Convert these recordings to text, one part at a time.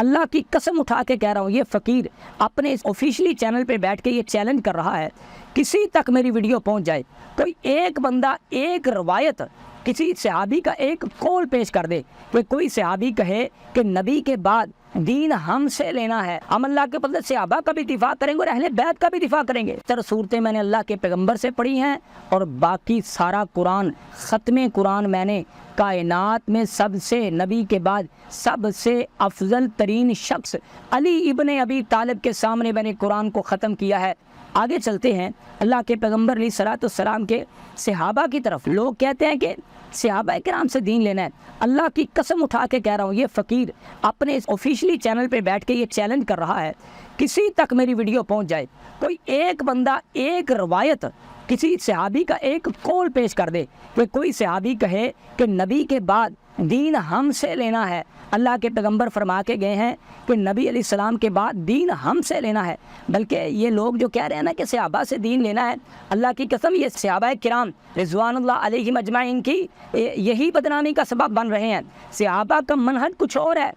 اللہ کی قسم اٹھا کے کہہ رہا ہوں، یہ فقیر اپنے آفیشلی چینل پہ بیٹھ کے یہ چیلنج کر رہا ہے، کسی تک میری ویڈیو پہنچ جائے، کوئی ایک بندہ ایک روایت کسی صحابی کا ایک قول پیش کر دے کہ کوئی صحابی کہے کہ نبی کے بعد دین ہم سے لینا ہے، ہم اللہ کے فضل سے صحابہ کا بھی دفاع کریں گے اور اہل بیت کا بھی دفاع کریں گے۔ تر صورتیں میں نے اللہ کے پیغمبر سے پڑھی ہیں اور باقی سارا قرآن، ختم قرآن میں نے کائنات میں سب سے، نبی کے بعد سب سے افضل ترین شخص علی ابن ابی طالب کے سامنے میں نے قرآن کو ختم کیا ہے۔ آگے چلتے ہیں اللہ کے پیغمبر علیہ الصلوۃ والسلام کے صحابہ کی طرف۔ لوگ کہتے ہیں کہ صحابہ کرام سے دین لینا ہے، اللہ کی قسم اٹھا کے کہہ رہا ہوں، یہ فقیر اپنے آفیشلی چینل پہ بیٹھ کے یہ چیلنج کر رہا ہے، کسی تک میری ویڈیو پہنچ جائے، کوئی ایک بندہ ایک روایت کسی صحابی کا ایک قول پیش کر دے کہ کوئی صحابی کہے کہ نبی کے بعد دین ہم سے لینا ہے۔ اللہ کے پیغمبر فرما کے گئے ہیں کہ نبی علیہ السلام کے بعد دین ہم سے لینا ہے، بلکہ یہ لوگ جو کہہ رہے ہیں نا کہ صحابہ سے دین لینا ہے، اللہ کی قسم یہ صحابہ کرام رضوان اللہ علیہم اجمعین کی یہی بدنامی کا سبب بن رہے ہیں۔ صحابہ کا منہج کچھ اور ہے۔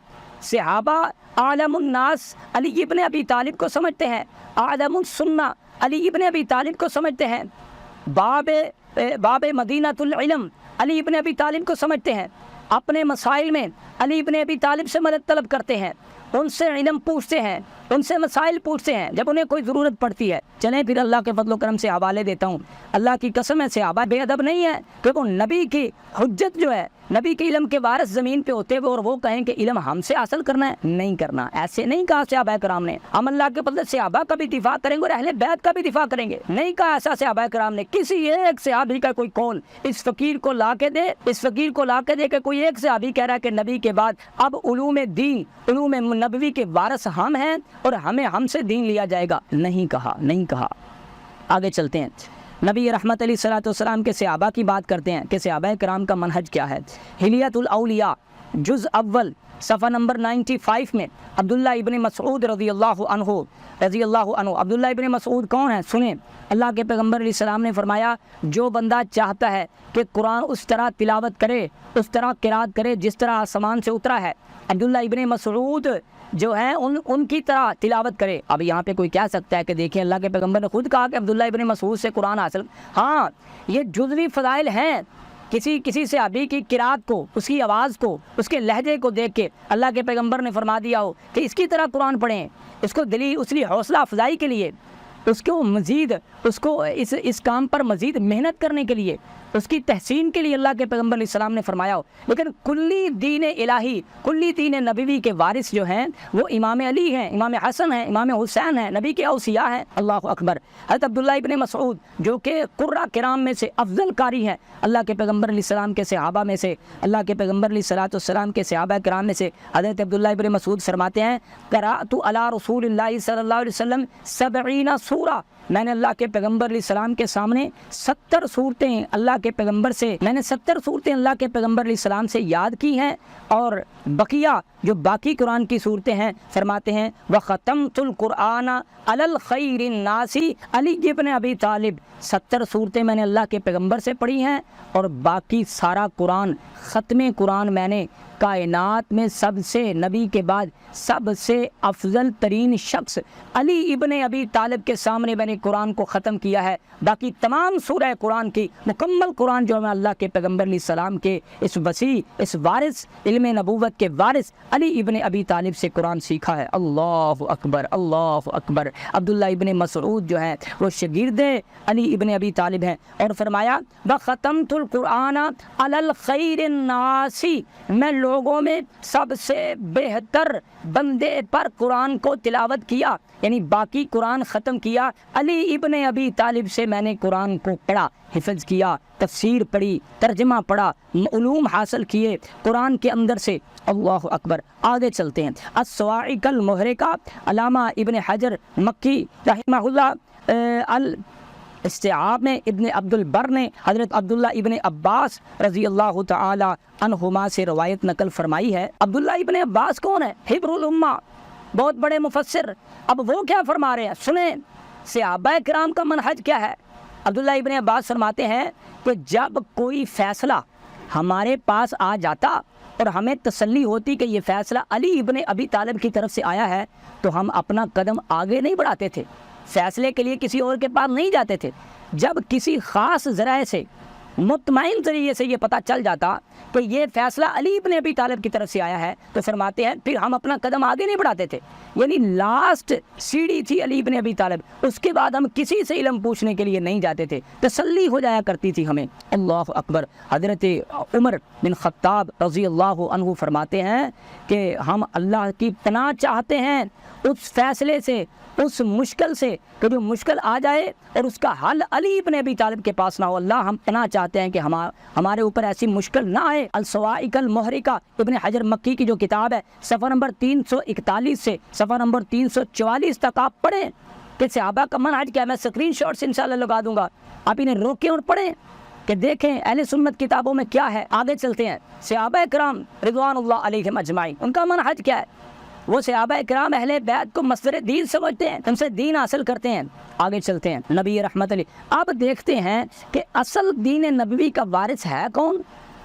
صحابہ عالم الناس علی ابن ابی طالب کو سمجھتے ہیں، عالم السنہ علی ابن ابی طالب کو سمجھتے ہیں، باب مدینۃ العلم علی ابن ابی طالب کو سمجھتے ہیں، اپنے مسائل میں علی ابن ابی طالب سے مدد طلب کرتے ہیں، ان سے علم پوچھتے ہیں، ان سے مسائل پوچھتے ہیں جب انہیں کوئی ضرورت پڑتی ہے۔ چلیں پھر اللہ کے فضل و کرم سے حوالے دیتا ہوں۔ اللہ کی قسم ہے صحابہ بے ادب نہیں ہے، کیونکہ نبی کی حجت جو ہے، نبی کے علم کے وارث زمین پہ ہوتے ہوئے اور وہ کہیں کہ علم ہم سے حاصل کرنا ہے، نہیں کرنا، ایسے نہیں کہا صحابہ کرام نے۔ ہم اللہ کے فضل سے صحابہ کا بھی دفاع کریں گے اور اہل بیت کا بھی دفاع کریں گے، نہیں کہا ایسا صحابہ کرام نے۔ کسی ایک صحابی کا کوئی قول اس فقیر کو لا کے دے کہ کوئی ایک صحابی کہہ رہا ہے کہ نبی کے بعد اب علوم دین، علوم نبوی کے وارث ہم ہیں اور ہم سے دین لیا جائے گا، نہیں کہا۔ آگے چلتے ہیں، نبی رحمت علیہ الصلوۃ والسلام کے صحابہ کی بات کرتے ہیں کہ صحابہ کرام کا منہج کیا ہے۔ حلیۃ الاولیاء جز اول صفحہ نمبر 95 میں عبداللہ ابن مسعود رضی اللہ عنہ، عبداللہ ابن مسعود کون ہیں؟ سنیں، اللہ کے پیغمبر علیہ السلام نے فرمایا جو بندہ چاہتا ہے کہ قرآن اس طرح تلاوت کرے، اس طرح قرات کرے جس طرح آسمان سے اترا ہے، عبداللہ ابن مسعود جو ہیں ان کی طرح تلاوت کرے۔ اب یہاں پہ کوئی کہہ سکتا ہے کہ دیکھیں اللہ کے پیغمبر نے خود کہا کہ عبداللہ ابن مسعود سے قرآن حاصل، ہاں یہ جزوی فضائل ہیں۔ کسی صحابی کی قرات کو، اس کی آواز کو، اس کے لہجے کو دیکھ کے اللہ کے پیغمبر نے فرما دیا ہو کہ اس کی طرح قرآن پڑھیں، اس کو اس لیے حوصلہ افزائی کے لیے، اس کو اس کام پر مزید محنت کرنے کے لیے، اس کی تحسین کے لیے اللہ کے پیغمبر علیہ السلام نے فرمایا ہو۔ لیکن کلی دین الہی، کلی دین نبوی کے وارث جو ہیں وہ امام علی ہیں، امام حسن ہیں، امام حسین ہیں، نبی کے اوصیاء ہیں۔ اللہ اکبر۔ حضرت عبداللہ ابن مسعود جو کہ قرہ کرام میں سے افضل قاری ہیں، اللہ کے پیغمبر علیہ السلام کے صحابہ میں سے، اللہ کے پیغمبر علیہ الصلوۃ والسلام کے صحابہ کرام میں سے، حضرت عبداللہ ابن مسعود فرماتے ہیں قرأت علی رسول اللہ صلی اللہ علیہ وسلم 70 سورہ، میں نے اللہ کے پیغمبر علیہ السلام کے سامنے 70 صورتیں اللہ کے پیغمبر سے، میں نے 70 صورتیں اللہ کے پیغمبر علیہ السلام سے یاد کی ہیں، اور بقیہ جو باقی قرآن کی صورتیں ہیں فرماتے ہیں وَخَتَمْتُ الْقُرْآنَ عَلَى الْخَيْرِ النَّاسِ علی ابن ابی طالب، 70 صورتیں میں نے اللہ کے پیغمبر سے پڑھی ہیں اور باقی سارا قرآن، ختم قرآن میں نے کائنات میں سب سے، نبی کے بعد سب سے افضل ترین شخص علی ابن ابی طالب کے سامنے میں نے قرآن کو ختم کیا ہے۔ باقی تمام سورہ قرآن کی مکمل قرآن جو میں اللہ کے پیغمبر علیہ السلام کے اس وسیع، اس وارث، علم نبوت کے وارث علی ابن ابی طالب سے قرآن سیکھا ہے۔ اللہ اکبر، اللہ اکبر۔ عبداللہ ابن مسعود جو ہیں وہ شاگرد علی ابن ابی طالب ہیں، اور فرمایا وَخَتَمْتُ الْقُرْآنَ عَلَى الْخَيْرِ النَّاسِ، میں لوگوں میں سب سے بہتر بندے پر قرآن کو تلاوت کیا، یعنی باقی قرآن ختم کیا، علی ابن ابی طالب سے میں نے قرآن کو پڑھا، حفظ کیا، تفسیر پڑھی، ترجمہ پڑھا، علوم حاصل کیے قرآن کے اندر سے۔ اللہ اکبر۔ آگے چلتے ہیں، الصواعق المحرقہ، علامہ ابن حجر مکی رحمہ اللہ استیعاب میں ابن عبد البر نے حضرت عبداللہ ابن عباس رضی اللہ تعالی عنہما سے روایت نقل فرمائی ہے۔ عبداللہ ابن عباس کون ہے؟ حبر الامہ، بہت بڑے مفسر۔ اب وہ کیا فرما رہے ہیں؟ سنیں صحابہ کرام کا منہج کیا ہے۔ عبداللہ ابن عباس فرماتے ہیں کہ جب کوئی فیصلہ ہمارے پاس آ جاتا اور ہمیں تسلی ہوتی کہ یہ فیصلہ علی ابن ابی طالب کی طرف سے آیا ہے تو ہم اپنا قدم آگے نہیں بڑھاتے تھے، فیصلے کے لیے کسی اور کے پاس نہیں جاتے تھے۔ جب کسی خاص ذرائع سے مطمئن ذریعے سے یہ پتہ چل جاتا کہ یہ فیصلہ علی ابن ابی طالب کی طرف سے آیا ہے تو فرماتے ہیں پھر ہم اپنا قدم آگے نہیں بڑھاتے تھے، یعنی لاسٹ سیڑھی تھی علی ابن ابی طالب، اس کے بعد ہم کسی سے علم پوچھنے کے لیے نہیں جاتے تھے، تسلی ہو جایا کرتی تھی ہمیں۔ اللہ اکبر۔ حضرت عمر بن خطاب رضی اللہ عنہ فرماتے ہیں کہ ہم اللہ کی پناہ چاہتے ہیں اس فیصلے سے، اس مشکل سے کہ جو مشکل آ جائے اور اس کا حل علی ابن ابی طالب کے پاس نہ ہو۔ اللہ ہم پناہ چاہتے ہیں کہ ہمارے اوپر ایسی مشکل نہ آئے۔ الصواعق المحرقہ ابن حجر مکی کی جو کتاب ہے، صفحہ نمبر 341 سے صفحہ نمبر 344 تک آپ پڑھیں کہ صحابہ کا منہج کیا ہے۔ میں اسکرین شاٹ سے انشاءاللہ لگا دوں گا، آپ انہیں روکیں اور پڑھیں کہ دیکھیں اہل سنت کتابوں میں کیا ہے۔ آگے چلتے ہیں، صحابہ کرام رضوان اللہ علیہم اجمعین ان کا منہج کیا ہے۔ وہ صحابہ کرام اہل بیت کو مصدر دین سمجھتے ہیں، ان سے دین حاصل کرتے ہیں۔ آگے چلتے ہیں، نبی رحمت علیہ۔ اب دیکھتے ہیں کہ اصل دین نبوی کا وارث ہے کون،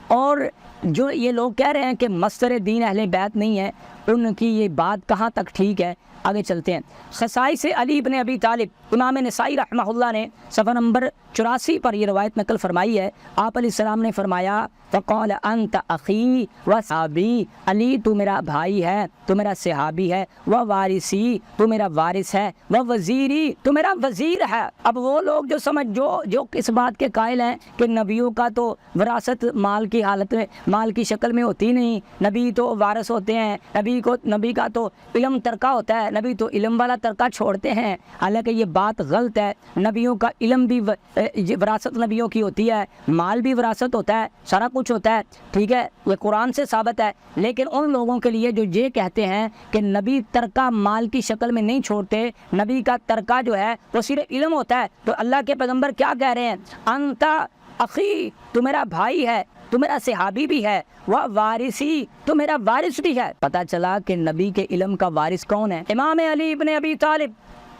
اور جو یہ لوگ کہہ رہے ہیں کہ مصدر دین اہل بیت نہیں ہے، ان کی یہ بات کہاں تک ٹھیک ہے۔ آگے چلتے ہیں، خصائص علی ابن ابی طالب، امام نسائی رحمہ اللہ نے صفحہ نمبر 84 پر یہ روایت نقل فرمائی ہے۔ آپ علیہ السلام نے فرمایا فقال انت اخی و صحابی، علی تو میرا بھائی ہے، تو میرا صحابی ہے، و وارثی تو میرا وارث ہے، و وزیری تو میرا وزیر ہے۔ اب وہ لوگ جو اس بات کے قائل ہیں کہ نبیوں کا تو وراثت مال کی حالت میں، مال کی شکل میں ہوتی نہیں، نبی تو وارث ہوتے ہیں، نبی کا تو علم ترکہ ہوتا ہے، نبی تو علم والا ترکہ چھوڑتے ہیں، حالانکہ یہ بات غلط ہے۔ نبیوں کا علم بھی وراثت نبیوں کی ہوتی ہے، مال بھی وراثت ہوتا ہے، سارا کچھ ہوتا ہے، ٹھیک ہے، یہ قرآن سے ثابت ہے۔ لیکن ان لوگوں کے لیے جو یہ کہتے ہیں کہ نبی ترکہ مال کی شکل میں نہیں چھوڑتے، نبی کا ترکہ جو ہے وہ صرف علم ہوتا ہے، تو اللہ کے پیغمبر کیا کہہ رہے ہیں؟ انتا اخی، تو میرا بھائی ہے، تو میرا صحابی بھی ہے، وہ وارثی تو میرا وارث بھی ہے۔ پتہ چلا کہ نبی کے علم کا وارث کون ہے؟ امام علی ابن ابی طالب،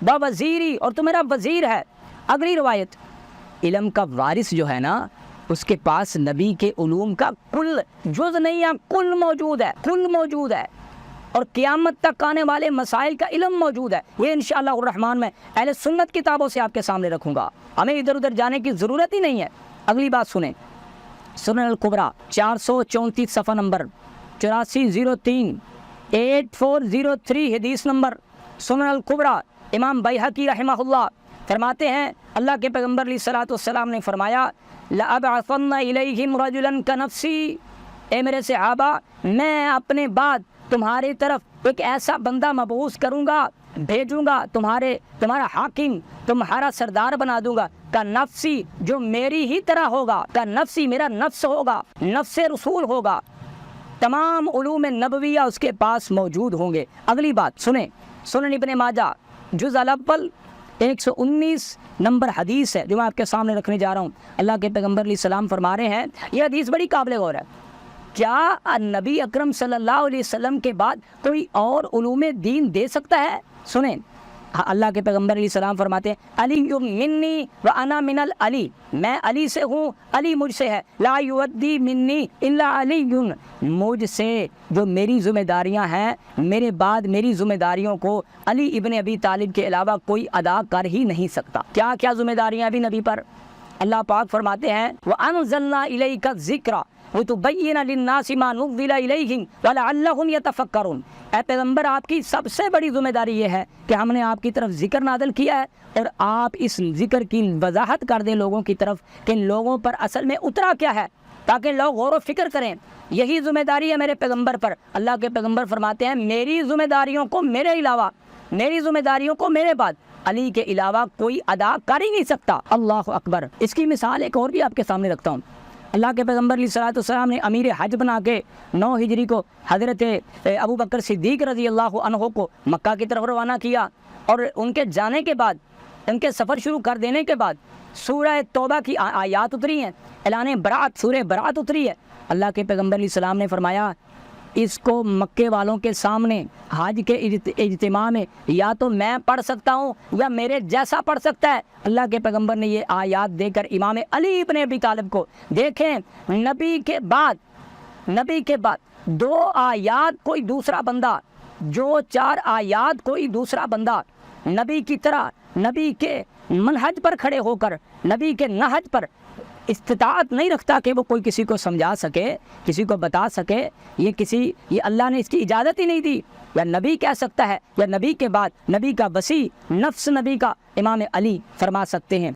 و وزیری اور تو میرا وزیر ہے۔ اگلی روایت، علم کا وارث جو ہے نا، اس کے پاس نبی کے علوم کا کل جز نہیں ہے، کل موجود ہے، کل موجود ہے، اور قیامت تک آنے والے مسائل کا علم موجود ہے۔ یہ انشاءاللہ الرحمن میں اہل سنت کتابوں سے آپ کے سامنے رکھوں گا، ہمیں ادھر ادھر جانے کی ضرورت ہی نہیں ہے۔ اگلی بات سنیں، سنن الکبریٰ 434 صفحہ نمبر 8403 8403 حدیث نمبر، سنن الکبریٰ امام بیہقی رحمہ اللہ فرماتے ہیں اللہ کے پیغمبر علیہ الصلوۃ والسلام نے فرمایا لَأَبْعَثَنَّ إِلَيْهِمْ رَجُلًا كَنَفْسِي، اے میرے صحابہ میں اپنے بعد تمہاری طرف ایک ایسا بندہ مبعوث کروں گا، بھیجوں گا، تمہارا حاکم، تمہارا سردار بنا دوں گا، کا نفسی جو میری ہی طرح ہوگا، کا نفسی میرا نفس ہوگا، نفس رسول ہوگا، تمام علوم نبویہ اس کے پاس موجود ہوں گے۔ اگلی بات سنیں، سنن ابن ماجہ جز الاول 119 نمبر حدیث ہے جو میں آپ کے سامنے رکھنے جا رہا ہوں۔ اللہ کے پیغمبر علیہ السلام فرما رہے ہیں، یہ حدیث بڑی قابل غور ہے، کیا نبی اکرم صلی اللہ علیہ وسلم کے بعد کوئی اور علوم دین دے سکتا ہے؟ سنیں، اللہ کے پیغمبر علیہ السلام فرماتے ہیں علی منی و انا من العلی، میں علی سے ہوں، علی مجھ سے ہے، لا یودی منی الا علی، مجھ سے جو میری ذمہ داریاں ہیں، میرے بعد میری ذمہ داریوں کو علی ابن ابی طالب کے علاوہ کوئی ادا کر ہی نہیں سکتا۔ کیا کیا ذمہ داریاں ابھی نبی پر؟ اللہ پاک فرماتے ہیں وَأَنزَلْنَا إِلَيْكَ الذِّكْرَ وَتُبَيِّنَ لِلنَّاسِ مَا نُزِّلَ إِلَيْهِمْ وَلَعَلَّهُمْ يَتَفَكَّرُونَ۔ اے پیغمبر، آپ کی سب سے بڑی ذمہ داری یہ ہے کہ ہم نے آپ کی طرف ذکر نازل کیا ہے اور آپ اس ذکر کی وضاحت کر دیں لوگوں کی طرف کہ لوگوں پر اصل میں اترا کیا ہے، تاکہ لوگ غور و فکر کریں۔ یہی ذمہ داری ہے میرے پیغمبر پر۔ اللہ کے پیغمبر فرماتے ہیں میری ذمہ داریوں کو میرے علاوہ، میری ذمہ داریوں کو میرے بعد علی کے علاوہ کوئی ادا کر ہی نہیں سکتا۔ اللہ اکبر۔ اس کی مثال ایک اور بھی آپ کے سامنے رکھتا ہوں۔ اللہ کے پیغمبر علیہ الصلوۃ والسلام نے امیر حج بنا کے 9 ہجری کو حضرت ابو بکر صدیق رضی اللہ عنہ کو مکہ کی طرف روانہ کیا، اور ان کے جانے کے بعد، ان کے سفر شروع کر دینے کے بعد سورہ توبہ کی آیات اتری ہیں، اعلان برات، سورہ برات اتری ہے۔ اللہ کے پیغمبر علیہ السلام نے فرمایا اس کو مکے والوں کے سامنے حج کے اجتماع میں یا تو میں پڑھ سکتا ہوں یا میرے جیسا پڑھ سکتا ہے۔ اللہ کے پیغمبر نے یہ آیات دے کر امام علی ابن ابی طالب کو، دیکھیں نبی کے بعد دو آیات کوئی دوسرا بندہ، جو 4 آیات کوئی دوسرا بندہ نبی کی طرح، نبی کے منہج پر کھڑے ہو کر، نبی کے نہج پر استطاعت نہیں رکھتا کہ وہ کوئی کسی کو سمجھا سکے، کسی کو بتا سکے، یہ اللہ نے اس کی اجازت ہی نہیں دی، یا نبی کہہ سکتا ہے، یا نبی کے بعد نبی کا وسیع نفس نبی کا امام علی فرما سکتے ہیں